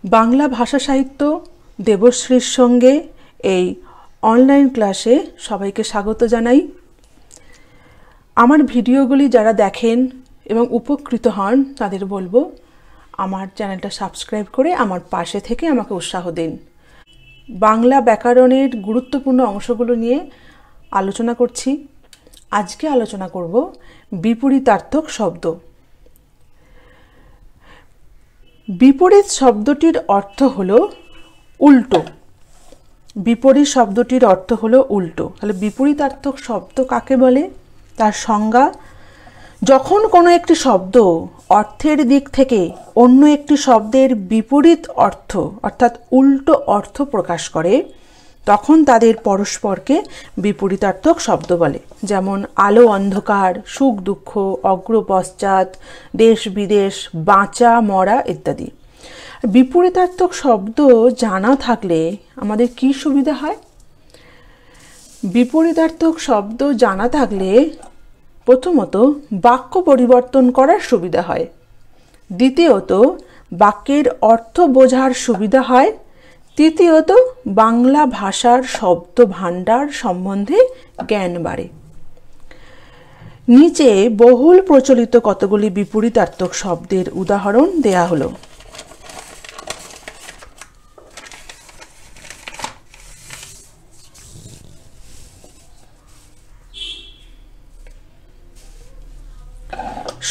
বাংলা ভাষা সাহিত্য দেবশ্রীর সঙ্গে এই অনলাইন ক্লাসে সবাইকে স্বাগত জানাই। আমার ভিডিওগুলি যারা দেখেন এবং উপকৃত হন তাদের বলবো আমার চ্যানেলটা সাবস্ক্রাইব করে আমার পাশে থেকে আমাকে উৎসাহ দিন। বাংলা ব্যাকরণের গুরুত্বপূর্ণ অংশগুলো নিয়ে আলোচনা করছি। আজকে আলোচনা করব বিপরীতার্থক শব্দ। বিপরীত শব্দটির অর্থ হলো উল্টো। বিপরীত শব্দটির অর্থ হলো উল্টো। তাহলে বিপরীতার্থক শব্দ কাকে বলে? তার সংজ্ঞা: যখন কোনো একটি শব্দ অর্থের দিক থেকে অন্য একটি শব্দের বিপরীত অর্থ অর্থাৎ উল্টো অর্থ প্রকাশ করে তখন তাদের পরস্পরকে বিপরীতার্থক শব্দ বলে। যেমন আলো অন্ধকার, সুখ দুঃখ, অগ্র পশ্চাৎ, দেশ বিদেশ, বাঁচা মরা ইত্যাদি। বিপরীতার্থক শব্দ জানা থাকলে আমাদের কি সুবিধা হয়? বিপরীতার্থক শব্দ জানা থাকলে প্রথমত বাক্য পরিবর্তন করার সুবিধা হয়, দ্বিতীয়ত বাক্যের অর্থ বোঝার সুবিধা হয়, তৃতীয়ত বাংলা ভাষার শব্দ ভাণ্ডার সম্বন্ধে জ্ঞান বাড়ে। নিচে বহুল প্রচলিত কতগুলি বিপরীতার্থক শব্দের উদাহরণ দেয়া হলো।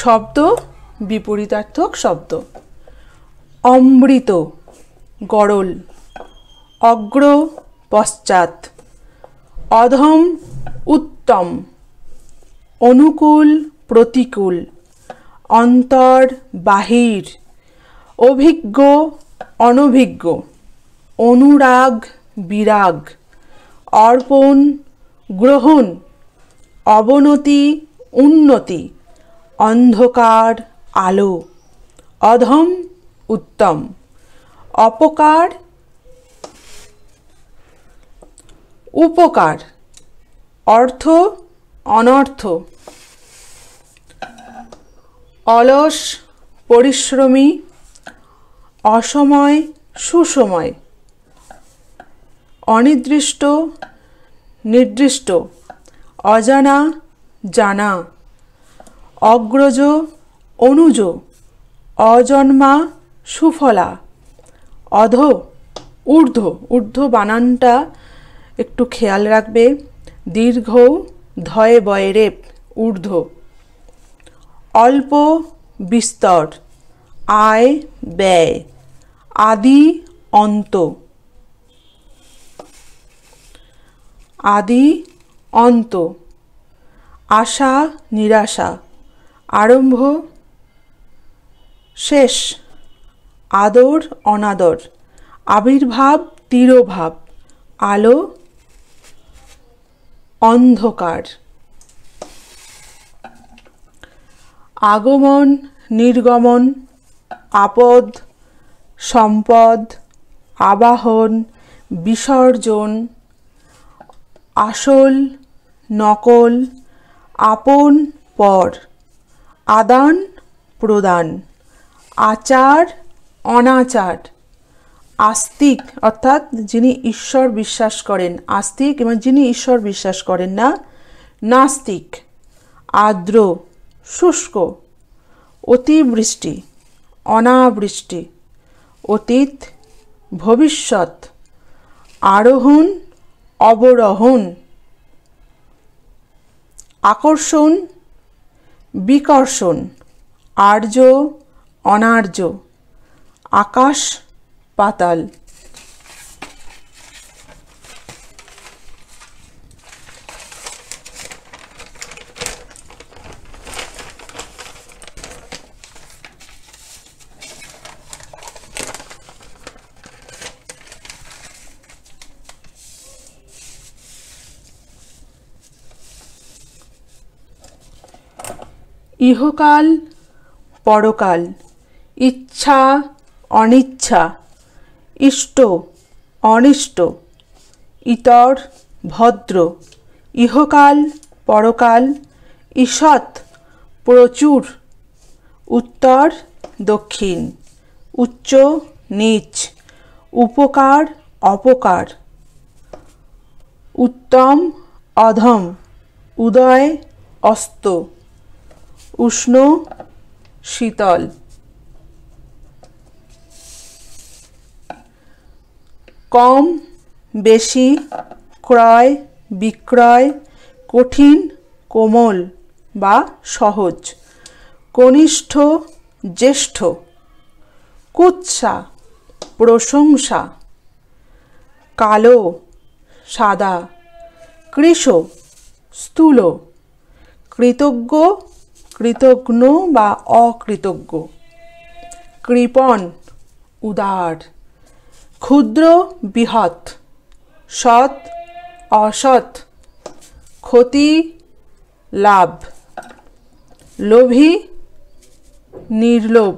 শব্দ বিপরীতার্থক শব্দ: অমৃত গরল, অগ্র পশ্চাৎ, অধম উত্তম, অনুকূল প্রতিকূল, অন্তর বাহির, অভিজ্ঞ অনভিজ্ঞ, অনুরাগ বিরাগ, অর্পণ গ্রহণ, অবনতি উন্নতি, অন্ধকার আলো, অধম উত্তম, অপকার উপকার, অর্থ অনর্থ, অলস পরিশ্রমী, অসময় সুসময়, অনির্দিষ্ট নির্দিষ্ট, অজানা জানা, অগ্রজ অনুজ, অজন্মা সুফলা, অধ ঊর্ধ্ব। ঊর্ধ্ব বানানটা একটু খেয়াল রাখবে। দীর্ঘ ধয়ে বয়ে রেপ ঊর্ধ্ব। অল্প বিস্তর, আয় ব্যয়, আদি অন্ত, আদি অন্ত, আশা নিরাশা, আরম্ভ শেষ, আদর অনাদর, আবির্ভাব তিরোভাব, আলো অন্ধকার, আগমন নির্গমন, আপদ সম্পদ, আবাহন বিসর্জন, আসল নকল, আপন পর, আদান প্রদান, আচার অনাচার, আস্তিক অর্থাৎ যিনি ঈশ্বর বিশ্বাস করেন আস্তিক এবং যিনি ঈশ্বর বিশ্বাস করেন না নাস্তিক, আর্দ্র শুষ্ক, অতিবৃষ্টি অনাবৃষ্টি, অতীত ভবিষ্যৎ, আরোহণ অবরোহণ, আকর্ষণ বিকর্ষণ, আর্য অনার্য, আকাশ পাতাল। ইহকাল পরকাল, ইচ্ছা অনিচ্ছা, ইষ্ট অনিষ্ট, ইতর ভদ্র, ইহকাল পরকাল, ঈষৎ প্রচুর, উত্তর দক্ষিণ, উচ্চ নীচ, উপকার অপকার, উত্তম অধম, উদয় অস্ত, উষ্ণ শীতল। কম বেশি, ক্রয় বিক্রয়, কঠিন কোমল বা সহজ, কনিষ্ঠ জ্যেষ্ঠ, কুৎসা প্রশংসা, কালো সাদা, কৃশ স্থূল, কৃতজ্ঞ কৃতঘ্ন বা অকৃতজ্ঞ, কৃপণ উদার, ক্ষুদ্র বৃহৎ, সৎ অসৎ, ক্ষতি লাভ, লোভী নির্লোভ।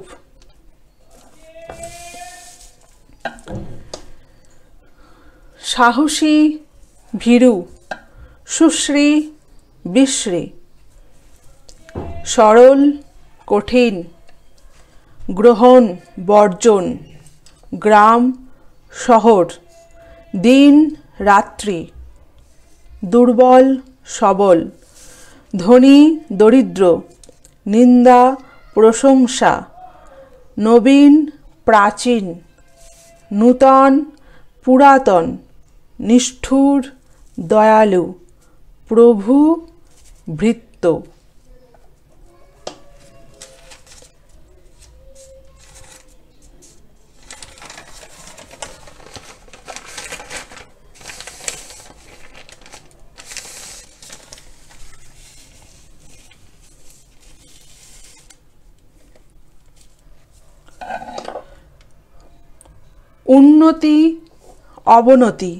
সাহসী ভীরু, সুশ্রী বিশ্রী, সরল কঠিন, গ্রহণ বর্জন, গ্রাম শহর, দিন রাত্রি, দুর্বল সবল, ধনী দরিদ্র, নিন্দা প্রশংসা, নবীন প্রাচীন, নূতন পুরাতন, নিষ্ঠুর দয়ালু, প্রভু ভৃত্য। উন্নতি অবনতি,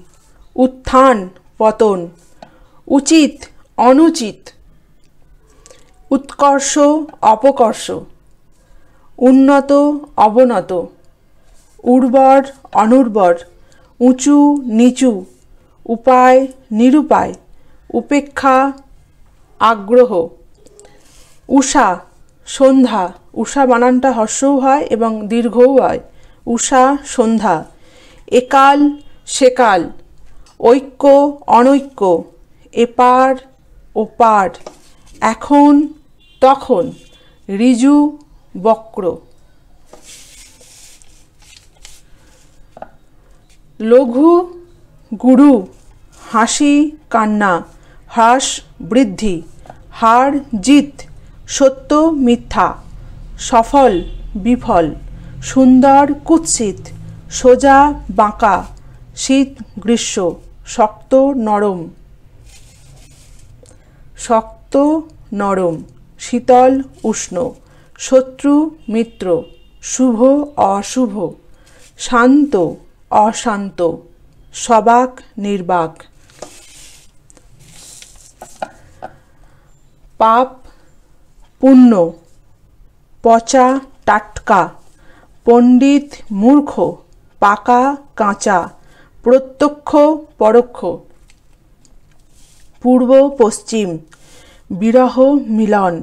উত্থান পতন, উচিত অনুচিত, উৎকর্ষ অপকর্ষ, উন্নত অবনত, উর্বর অনুর্বর, উঁচু নিচু, উপায় নিরুপায়, উপেক্ষা আগ্রহ। উষা সন্ধ্যা, উষা বানানটা হ্রস্বও হয় এবং দীর্ঘও হয়। উষা সন্ধ্যা, একাল সেকাল, ঐক্য অনৈক্য, এপার ওপার, এখন তখন, ঋজু বক্র। লঘু গুরু, হাসি কান্না, হ্রাস বৃদ্ধি, হার জিত, সত্য মিথ্যা, সফল বিফল, সুন্দর কুৎসিত, সোজা বাঁকা, শীত গ্রীষ্ম, শক্ত নরম, শক্ত নরম, শীতল উষ্ণ, শত্রু মিত্র, শুভ অশুভ, শান্ত অশান্ত, সবাক নির্বাক। পাপ পুণ্য, পচা টাটকা, পণ্ডিত মূর্খ, পাকা কাঁচা, প্রত্যক্ষ পরোক্ষ, পূর্ব পশ্চিম, বিরহ মিলন,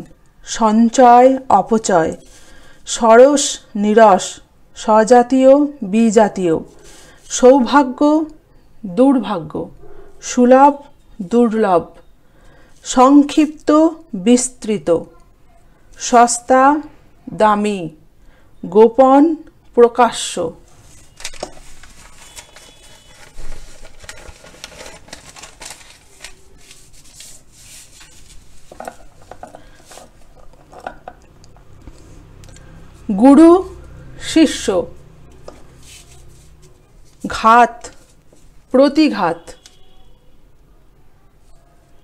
সঞ্চয় অপচয়, সরস নিরস, স্বজাতীয় বিজাতীয়, সৌভাগ্য দুর্ভাগ্য, সুলভ দুর্লভ, সংক্ষিপ্ত বিস্তৃত, সস্তা দামি, গোপন প্রকাশ্য। গুরু শিষ্য, ঘাত প্রতিঘাত,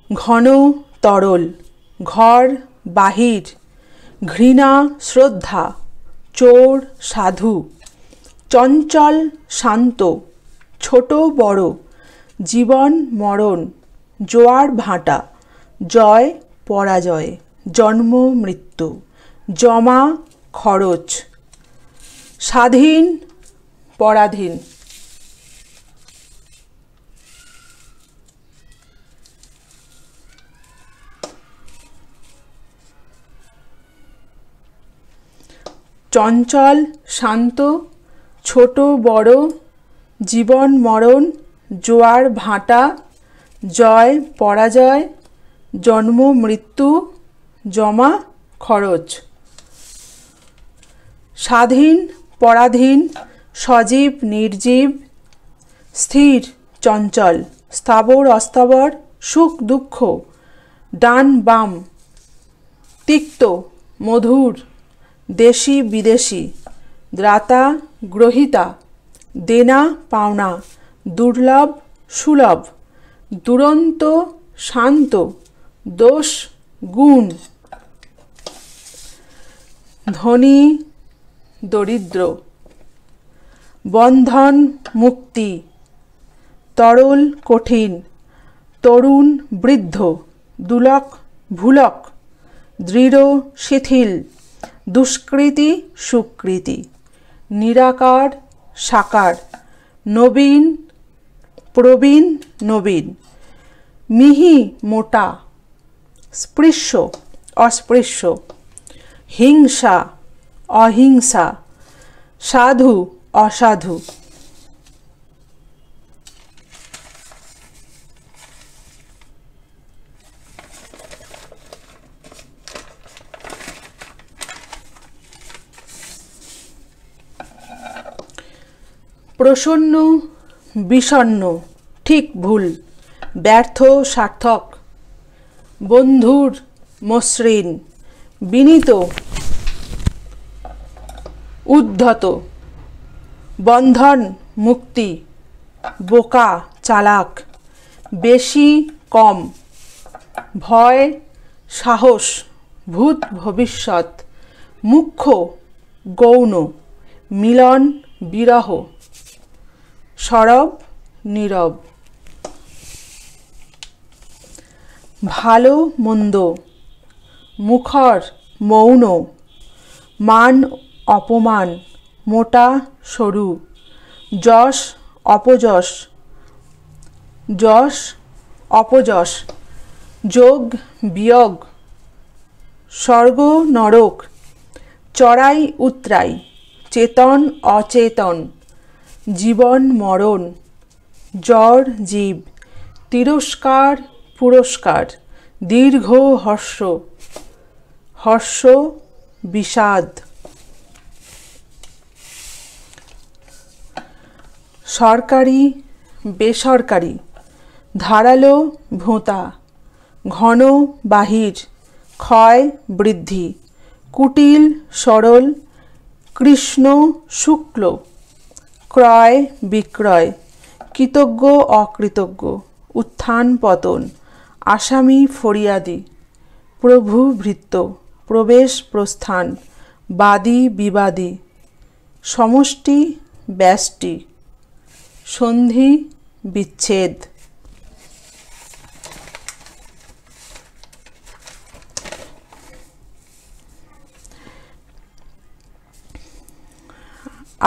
ঘন তরল, ঘর বাহির, ঘৃণা শ্রদ্ধা, চোর সাধু, চঞ্চল শান্ত, ছোট বড়, জীবন মরণ, জোয়ার ভাটা, জয় পরাজয়, জন্ম মৃত্যু, জমা খরচ, স্বাধীন পরাধীন। চঞ্চল শান্ত, ছোট বড়, জীবন মরণ, জোয়ার ভাটা, জয় পরাজয়, জন্ম মৃত্যু, জমা খরচ। স্বাধীন পরাধীন, সজীব নির্জীব, স্থির চঞ্চল, স্থাবর অস্থাবর, সুখ দুঃখ, ডান বাম, তিক্ত মধুর, দেশি বিদেশি, দ্রাতা গ্রহিতা, দেনা পাওনা, দুর্লভ সুলভ, দুরন্ত শান্ত, দোষ গুণ, ধনী দরিদ্র, বন্ধন মুক্তি, তরল কঠিন, তরুণ বৃদ্ধ, দুলক ভুলক, দৃঢ় শিথিল, দুষ্কৃতি সুকৃতি, নিরাকার সাকার, নবীন প্রবীণ নবীন, মিহি মোটা, স্পৃশ্য অস্পৃশ্য, হিংসা অহিংসা, সাধু অসাধু। প্রসন্ন বিষণ্ণ, ঠিক ভুল, ব্যর্থ সার্থক, বন্ধুর মসৃণ, বিনীত উদ্ধত, বন্ধন মুক্তি, বোকা চালাক, বেশি কম, ভয় সাহস, ভূত ভবিষ্যৎ, মুখ্য গৌণ, মিলন বিরহ, সরব নীরব। ভালো মন্দ, মুখর মৌন, মান অপমান, মোটা সরু, যশ অপযশ, যশ অপযশ, যোগ বিয়োগ, স্বর্গ নরক, চড়াই উতরাই, চেতন অচেতন, জীবন মরণ, জ্বর জীব, তিরস্কার পুরস্কার, দীর্ঘ হর্ষ, হর্ষ বিষাদ। সরকারি বেসরকারি, ধারালো ভোঁতা, ঘন বাহির, ক্ষয় বৃদ্ধি, কুটিল সরল, কৃষ্ণ শুক্ল, ক্রয় বিক্রয়, কৃতজ্ঞ অকৃতজ্ঞ, উত্থান পতন, আসামি ফরিয়াদি, প্রভু ভৃত্য, প্রবেশ প্রস্থান, বাদী বিবাদী, সমষ্টি ব্যষ্টি, সন্ধি বিচ্ছেদ।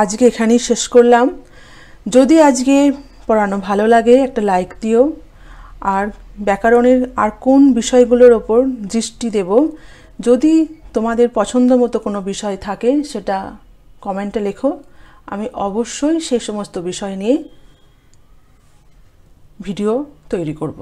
আজকে এখানেই শেষ করলাম। যদি আজকে পড়ানো ভালো লাগে একটা লাইক দিও, আর ব্যাকরণের আর কোন বিষয়গুলোর ওপর দৃষ্টি দেব, যদি তোমাদের পছন্দ মতো কোনো বিষয় থাকে সেটা কমেন্টে লেখো, আমি অবশ্যই সেই সমস্ত বিষয় নিয়ে ভিডিও তৈরি করব।